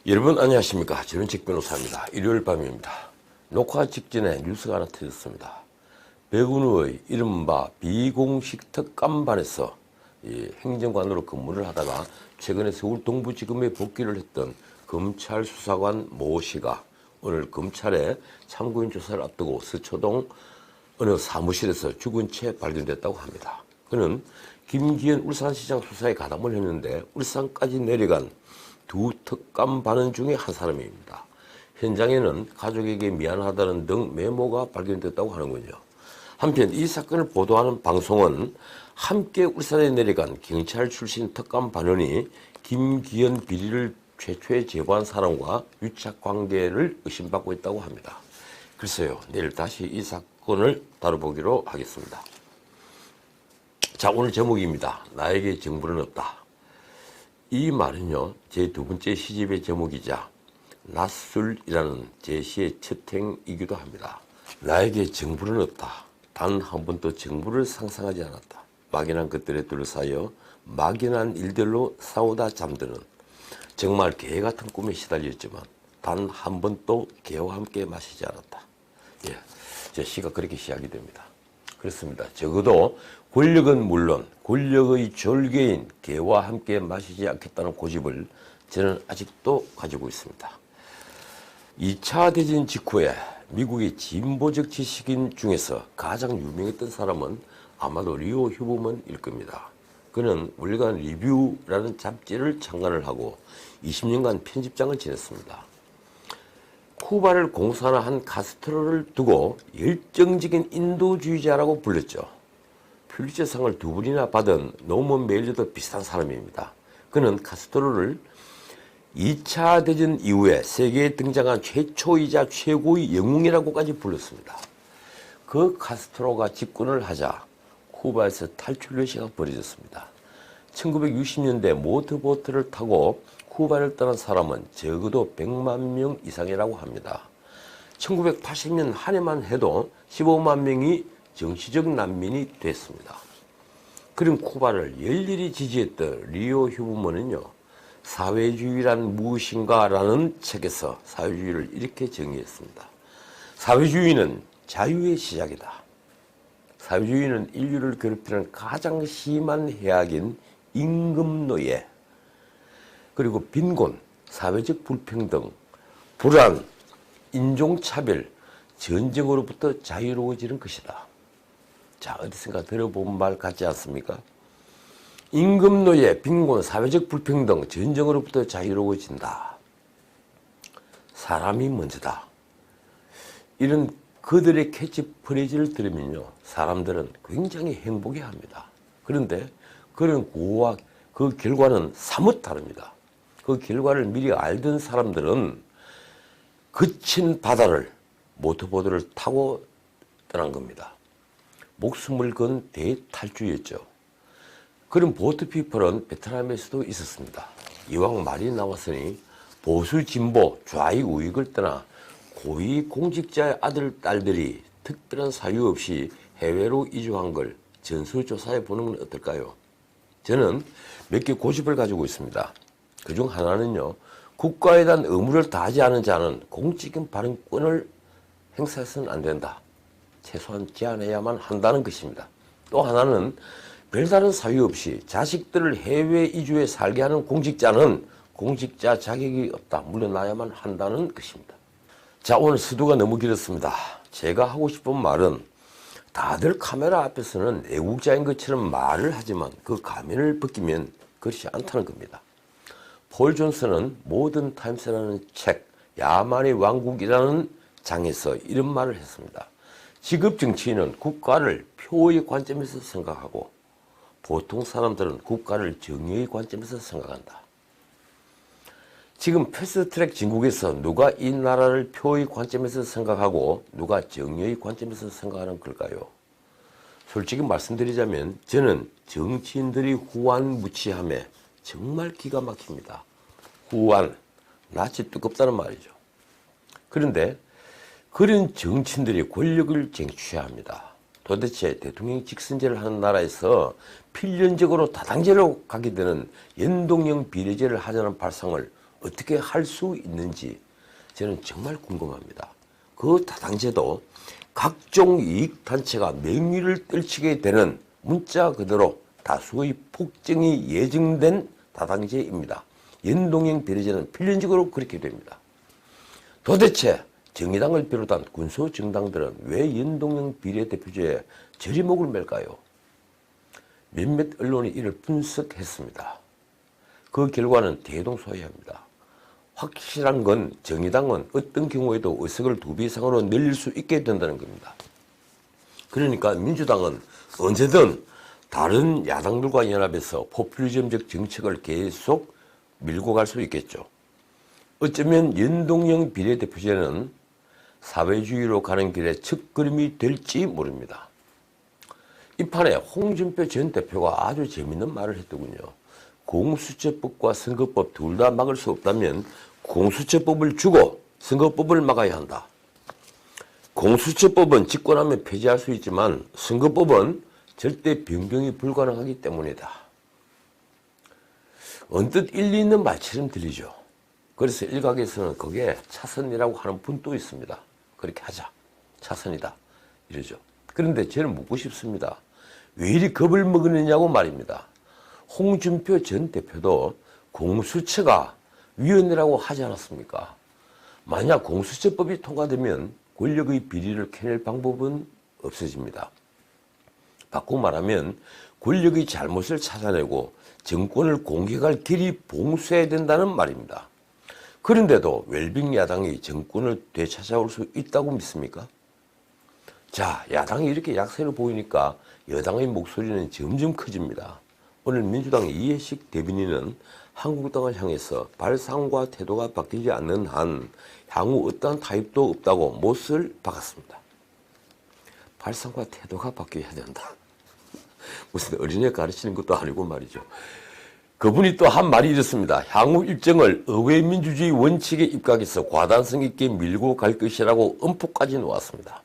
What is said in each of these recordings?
여러분 안녕하십니까. 저는 직 변호사입니다. 일요일 밤입니다. 녹화 직전에 뉴스가 하나 터졌습니다. 백운우의 이른바 비공식 특감반에서 행정관으로 근무를 하다가 최근에 서울 동부지검에 복귀를 했던 검찰 수사관 모 씨가 오늘 검찰의 참고인 조사를 앞두고 서초동 어느 사무실에서 죽은 채 발견됐다고 합니다. 그는 김기현 울산시장 수사에 가담을 했는데 울산까지 내려간 두 특감반원 중에 한 사람입니다. 현장에는 가족에게 미안하다는 등 메모가 발견됐다고 하는군요. 한편 이 사건을 보도하는 방송은 함께 울산에 내려간 경찰 출신 특감반원이 김기현 비리를 최초에 제보한 사람과 유착 관계를 의심받고 있다고 합니다. 글쎄요, 내일 다시 이 사건을 다뤄보기로 하겠습니다. 자, 오늘 제목입니다. 나에게 정보는 없다. 이 말은요, 제 두 번째 시집의 제목이자 낯술이라는 제 시의 첫 행이기도 합니다. 나에게 정보는 없다. 단 한 번도 정보를 상상하지 않았다. 막연한 것들에 둘러싸여 막연한 일들로 싸우다 잠드는 정말 개 같은 꿈에 시달렸지만 단 한 번도 개와 함께 마시지 않았다. 예, 제 시가 그렇게 시작이 됩니다. 그렇습니다. 적어도 권력은 물론 권력의 졸개인 개와 함께 마시지 않겠다는 고집을 저는 아직도 가지고 있습니다. 2차 대전 직후에 미국의 진보적 지식인 중에서 가장 유명했던 사람은 아마도 리오 휴브먼일 겁니다. 그는 월간 리뷰라는 잡지를 창간을 하고 20년간 편집장을 지냈습니다. 쿠바를 공산화한 카스트로를 두고 열정적인 인도주의자라고 불렸죠. 퓰리처상을 두 번이나 받은 노먼 메일러도 비슷한 사람입니다. 그는 카스트로를 2차 대전 이후에 세계에 등장한 최초이자 최고의 영웅이라고까지 불렀습니다. 그 카스트로가 집권을 하자 쿠바에서 탈출 러시가 벌어졌습니다. 1960년대 모터보트를 타고 쿠바를 떠난 사람은 적어도 100만 명 이상이라고 합니다. 1980년 한 해만 해도 15만 명이 정치적 난민이 됐습니다. 그런 쿠바를 열렬히 지지했던 리오 휴브먼은요, 사회주의란 무엇인가라는 책에서 사회주의를 이렇게 정의했습니다. 사회주의는 자유의 시작이다. 사회주의는 인류를 괴롭히는 가장 심한 해악인 임금노예, 그리고 빈곤, 사회적 불평등, 불안, 인종차별, 전쟁으로부터 자유로워지는 것이다. 자, 어디선가 들어본 말 같지 않습니까? 임금노예, 빈곤, 사회적 불평등, 전쟁으로부터 자유로워진다. 사람이 먼저다. 이런 그들의 캐치프레이즈를 들으면요, 사람들은 굉장히 행복해합니다. 그런데 그런 구호와 그 결과는 사뭇 다릅니다. 그 결과를 미리 알던 사람들은 거친 바다를 모터보트를 타고 떠난 겁니다. 목숨을 건 대탈주였죠. 그런 보트피플은 베트남에서도 있었습니다. 이왕 말이 나왔으니 보수 진보 좌익 우익을 떠나 고위 공직자의 아들 딸들이 특별한 사유 없이 해외로 이주한 걸 전수조사해 보는 건 어떨까요? 저는 몇 개 고집을 가지고 있습니다. 그중 하나는요, 국가에 대한 의무를 다하지 않은 자는 공적인 발언권을 행사해서는 안 된다. 최소한 제한해야만 한다는 것입니다. 또 하나는 별다른 사유 없이 자식들을 해외 이주해 살게 하는 공직자는 공직자 자격이 없다. 물러나야만 한다는 것입니다. 자, 오늘 수두가 너무 길었습니다. 제가 하고 싶은 말은 다들 카메라 앞에서는 애국자인 것처럼 말을 하지만 그 가면을 벗기면 그렇지 않다는 겁니다. 폴 존슨은 모던 타임스라는 책, 야만의 왕국이라는 장에서 이런 말을 했습니다. 직업 정치인은 국가를 표의 관점에서 생각하고 보통 사람들은 국가를 정의의 관점에서 생각한다. 지금 패스트트랙 진국에서 누가 이 나라를 표의 관점에서 생각하고 누가 정의의 관점에서 생각하는 걸까요? 솔직히 말씀드리자면 저는 정치인들이 후안무치함에 정말 기가 막힙니다. 후안, 낯이 뜨겁다는 말이죠. 그런데 그런 정치인들이 권력을 쟁취해야 합니다. 도대체 대통령 직선제를 하는 나라에서 필연적으로 다당제로 가게 되는 연동형 비례제를 하자는 발상을 어떻게 할 수 있는지 저는 정말 궁금합니다. 그 다당제도 각종 이익단체가 명의를 떨치게 되는 문자 그대로 다수의 폭정이 예정된 다당제입니다. 연동형 비례제는 필연적으로 그렇게 됩니다. 도대체 정의당을 비롯한 군소정당들은 왜 연동형 비례대표제에 저리목을 맬까요? 몇몇 언론이 이를 분석했습니다. 그 결과는 대동소이합니다. 확실한 건 정의당은 어떤 경우에도 의석을 2배 이상으로 늘릴 수 있게 된다는 겁니다. 그러니까 민주당은 언제든 다른 야당들과 연합해서 포퓰리즘적 정책을 계속 밀고 갈 수 있겠죠. 어쩌면 연동형 비례대표제는 사회주의로 가는 길에 첫걸음이 될지 모릅니다. 이 판에 홍준표 전 대표가 아주 재밌는 말을 했더군요. 공수처법과 선거법 둘 다 막을 수 없다면 공수처법을 주고 선거법을 막아야 한다. 공수처법은 집권하면 폐지할 수 있지만 선거법은 절대 변경이 불가능하기 때문이다. 언뜻 일리 있는 말처럼 들리죠. 그래서 일각에서는 그게 차선이라고 하는 분도 있습니다. 그렇게 하자. 차선이다. 이러죠. 그런데 저는 묻고 싶습니다. 왜 이리 겁을 먹느냐고 말입니다. 홍준표 전 대표도 공수처가 위원회라고 하지 않았습니까? 만약 공수처법이 통과되면 권력의 비리를 캐낼 방법은 없어집니다. 바꾸고 말하면 권력의 잘못을 찾아내고 정권을 공격할 길이 봉쇄해야 된다는 말입니다. 그런데도 웰빙 야당이 정권을 되찾아올 수 있다고 믿습니까? 자, 야당이 이렇게 약세를 보이니까 여당의 목소리는 점점 커집니다. 오늘 민주당 이해식 대변인은 한국당을 향해서 발상과 태도가 바뀌지 않는 한 향후 어떠한 타협도 없다고 못을 박았습니다. 발상과 태도가 바뀌어야 된다. 무슨 어린애 가르치는 것도 아니고 말이죠. 그분이 또 한 말이 이렇습니다. 향후 일정을 의회 민주주의 원칙에 입각해서 과단성 있게 밀고 갈 것이라고 엄포까지 놓았습니다.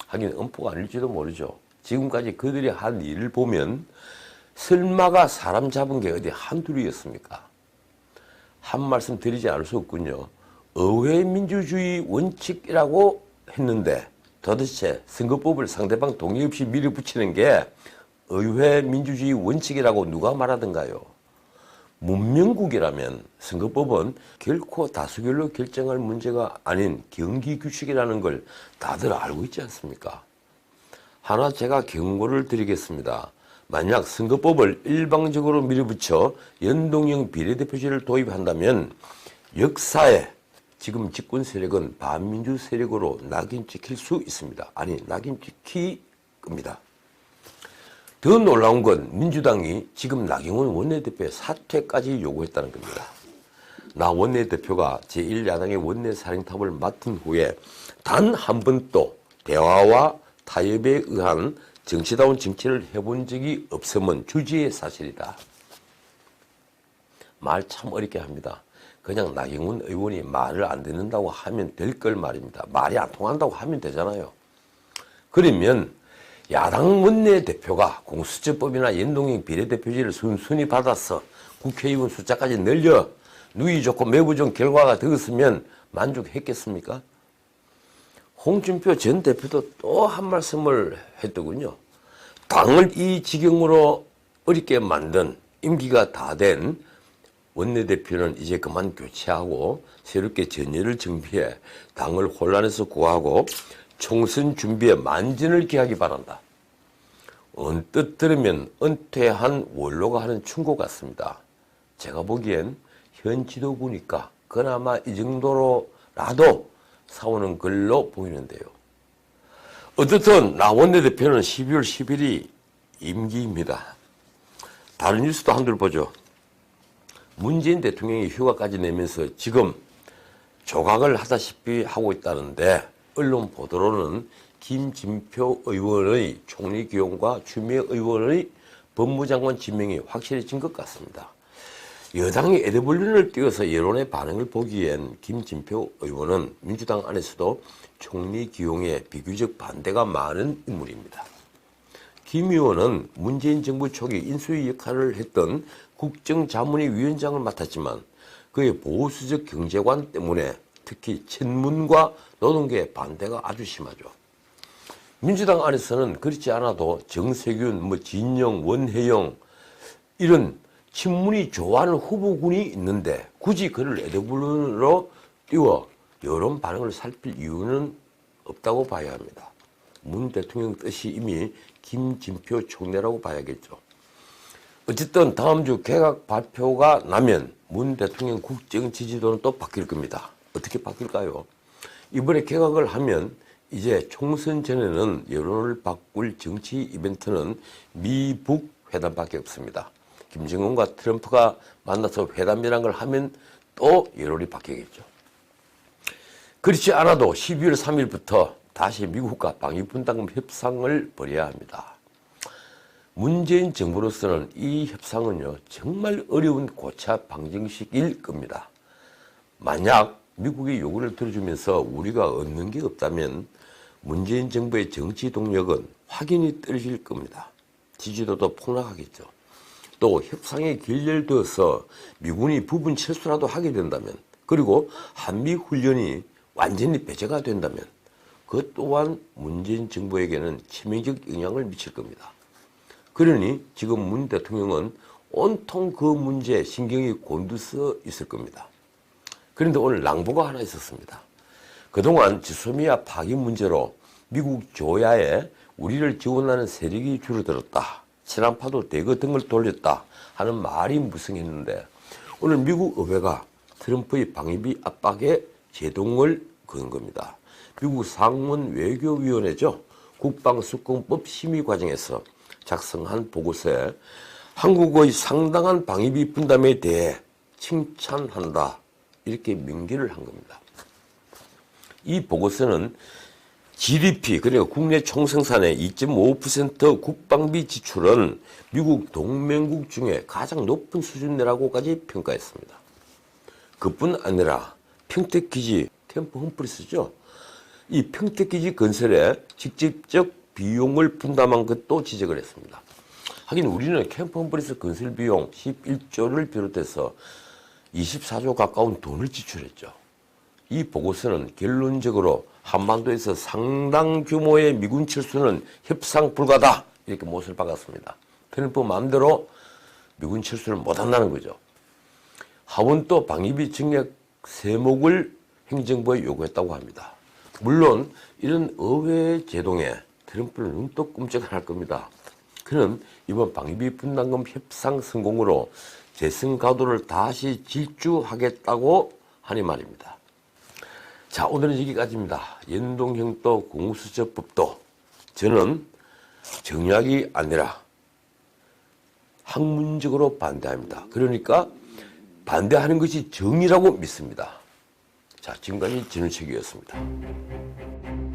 하긴 엄포가 아닐지도 모르죠. 지금까지 그들이 한 일을 보면 설마가 사람 잡은 게 어디 한둘이었습니까? 한 말씀 드리지 않을 수 없군요. 의회 민주주의 원칙이라고 했는데 도대체 선거법을 상대방 동의 없이 밀어붙이는 게 의회 민주주의 원칙이라고 누가 말하던가요? 문명국이라면 선거법은 결코 다수결로 결정할 문제가 아닌 경기규칙이라는 걸 다들 알고 있지 않습니까? 하나 제가 경고를 드리겠습니다. 만약 선거법을 일방적으로 밀어붙여 연동형 비례대표제를 도입한다면 역사에 지금 집권 세력은 반민주 세력으로 낙인 찍힐 수 있습니다. 아니, 낙인 찍힐 겁니다. 더 놀라운 건 민주당이 지금 나경원 원내대표의 사퇴까지 요구했다는 겁니다. 나 원내대표가 제1야당의 원내사령탑을 맡은 후에 단 한 번도 대화와 타협에 의한 정치다운 정치를 해본 적이 없음은 주지의 사실이다. 말 참 어렵게 합니다. 그냥 나경원 의원이 말을 안 듣는다고 하면 될 걸 말입니다. 말이 안 통한다고 하면 되잖아요. 그러면 야당 원내대표가 공수처법이나 연동형 비례대표제를 순순히 받아서 국회의원 숫자까지 늘려 누이 좋고 매부 좋은 결과가 되었으면 만족했겠습니까? 홍준표 전 대표도 또 한 말씀을 했더군요. 당을 이 지경으로 어렵게 만든 임기가 다 된 원내대표는 이제 그만 교체하고 새롭게 전열을 정비해 당을 혼란에서 구하고 총선 준비에 만전을 기하기 바란다. 언뜻 들으면 은퇴한 원로가 하는 충고 같습니다. 제가 보기엔 현 지도 보니까 그나마 이 정도로라도 사오는 걸로 보이는데요. 어쨌든 나 원내대표는 12월 10일이 임기입니다. 다른 뉴스도 한둘 보죠. 문재인 대통령이 휴가까지 내면서 지금 조각을 하다시피 하고 있다는데 언론 보도로는 김진표 의원의 총리 기용과 추미애 의원의 법무장관 지명이 확실해진 것 같습니다. 여당이 에드벌룬을 띄워서 여론의 반응을 보기엔 김진표 의원은 민주당 안에서도 총리 기용에 비교적 반대가 많은 인물입니다. 김 의원은 문재인 정부 초기 인수위 역할을 했던 국정자문위 위원장을 맡았지만 그의 보수적 경제관 때문에 특히 친문과 노동계의 반대가 아주 심하죠. 민주당 안에서는 그렇지 않아도 정세균, 진영, 원혜영 이런 친문이 좋아하는 후보군이 있는데 굳이 그를 에드블룬으로 띄워 여론 반응을 살필 이유는 없다고 봐야 합니다. 문 대통령 뜻이 이미 김진표 촉내라고 봐야겠죠. 어쨌든 다음 주 개각 발표가 나면 문 대통령 국정 지지도는 또 바뀔 겁니다. 어떻게 바뀔까요? 이번에 개각을 하면 이제 총선 전에는 여론을 바꿀 정치 이벤트는 미북 회담밖에 없습니다. 김정은과 트럼프가 만나서 회담이라는 걸 하면 또 여론이 바뀌겠죠. 그렇지 않아도 12월 3일부터 다시 미국과 방위분담금 협상을 벌여야 합니다. 문재인 정부로서는 이 협상은요 정말 어려운 고차 방정식일 겁니다. 만약 미국이 요구를 들어주면서 우리가 얻는 게 없다면 문재인 정부의 정치 동력은 확연히 떨어질 겁니다. 지지도도 폭락하겠죠. 또 협상이 결렬되어서 미군이 부분 철수라도 하게 된다면 그리고 한미 훈련이 완전히 배제가 된다면 그것 또한 문재인 정부에게는 치명적 영향을 미칠 겁니다. 그러니 지금 문 대통령은 온통 그 문제에 신경이 곤두서 있을 겁니다. 그런데 오늘 낭보가 하나 있었습니다. 그동안 지소미아 파기 문제로 미국 조야에 우리를 지원하는 세력이 줄어들었다. 친한파도 대거 등을 돌렸다 하는 말이 무성했는데 오늘 미국 의회가 트럼프의 방위비 압박에 제동을 건 겁니다. 미국 상원 외교위원회죠. 국방수권법 심의 과정에서 작성한 보고서에 한국의 상당한 방위비 분담에 대해 칭찬한다. 이렇게 명기를 한 겁니다. 이 보고서는 GDP, 그러니까 국내 총생산의 2.5% 국방비 지출은 미국 동맹국 중에 가장 높은 수준이라고까지 평가했습니다. 그뿐 아니라 평택기지, 캠프 험프리스죠. 이 평택기지 건설에 직접적 비용을 분담한 것도 지적을 했습니다. 하긴 우리는 캠프 험프리스 건설 비용 11조를 비롯해서 24조 가까운 돈을 지출했죠. 이 보고서는 결론적으로 한반도에서 상당 규모의 미군 철수는 협상 불가다 이렇게 못을 박았습니다. 트럼프 마음대로 미군 철수를 못한다는 거죠. 하원도 방위비 증액 세목을 행정부에 요구했다고 합니다. 물론 이런 의회 제동에 트럼프는 눈도 끔찍 안 할 겁니다. 그는 이번 방위비 분담금 협상 성공으로 재선 가도를 다시 질주하겠다고 하니 말입니다. 자, 오늘은 여기까지입니다. 연동형도 공수처법도 저는 정략이 아니라 학문적으로 반대합니다. 그러니까 반대하는 것이 정의라고 믿습니다. 자, 지금까지 진우책이었습니다.